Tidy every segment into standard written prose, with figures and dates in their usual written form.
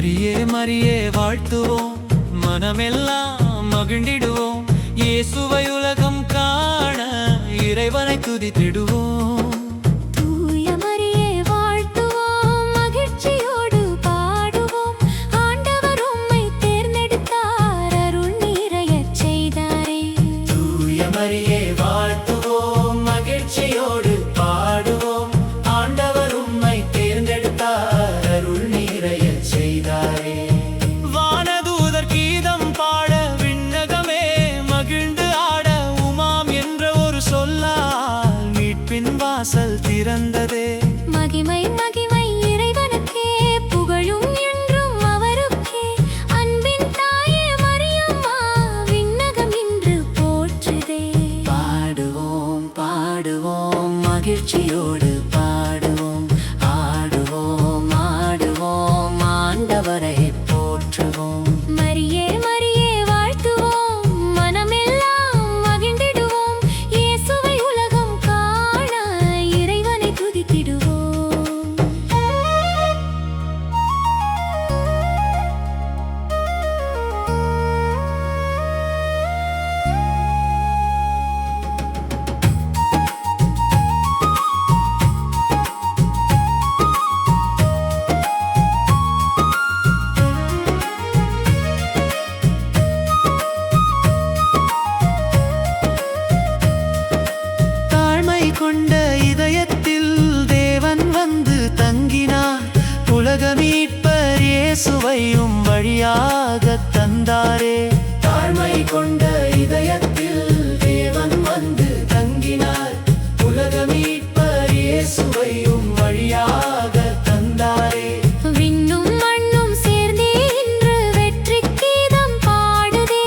மரியே மரியே வாழ்த்துவோம், மனமெல்லாம் மகிழ்ந்திடுவோம். இயேசுவை உலகம் காண இறைவனை துதித்திடுவோம். தூய மரியே வாழ்த்துவோம், மகிழ்ச்சியோடு பாடுவோம். ஆண்டவர் உம்மை தேர்ந்தெடுத்தார், அருள் நிறையச் செய்தாரே. தூய மரியே வாழ்த்துவோம், மகிழ்ச்சியோடு பாடுவோம். ஆண்டவர் உம்மை தேர்ந்தெடுத்தார், அருள் நிறையச் செய்தாரே. வானதூதர் கீதம் பாட விண்ணகமே மகிழ்ந்து ஆட, உமாம் என்ற ஒரு சொல்லால் மீட்பின் வாசல் திறந்ததே. மகிமை மகிமை இறைவனுக்கே, புகழும் என்றும் அவருக்கே. அன்பின் தாயே மரியம்மா, விண்ணகம் இன்று போற்றுதே. பாடுவோம் பாடுவோம் மகிழ்ச்சியோடு பாடுவோம். ஆடுவோம் ஆடுவோம் ஆண்டவரை போற்றுவோம். மரியே மரியே வாழ்த்துவோம், மனமெல்லாம் மகிழ்ந்திடுவோம். இயேசுவை உலகம் காண இறைவனை துதித்திடுவோம். தாழ்மை கொண்ட இதயத்தில் தேவன் வந்து தங்கினார். உலக மீட்பர் இயேசுவையும் வழியாகத் தந்தாரே. தாழ்மை கொண்ட இதயத்தில் தேவன் வந்து தங்கினார். உலக மீட்பர் இயேசுவையும் வழியாகத் தந்தாரே. விண்ணும் மண்ணும் சேர்ந்தே இன்று வெற்றிக் கீதம் பாடுதே.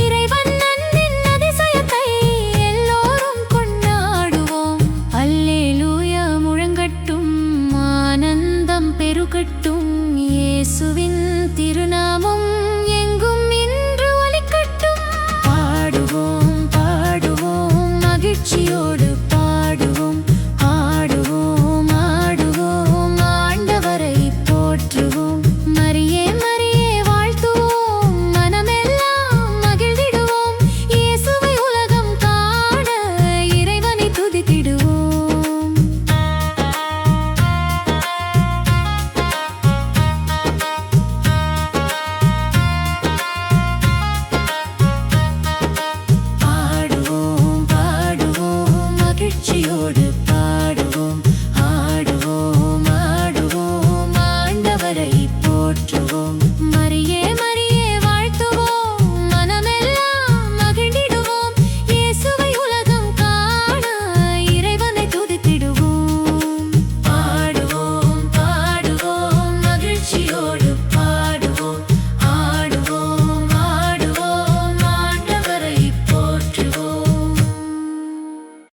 இறைவன் அன்பின் அதிசயத்தை எல்லோரும் கொண்டாடுவோம். அல்லேலூயா முழங்கட்டும், ஆனந்தம் பெருகட்டும். இயேசுவின் திருநாமம்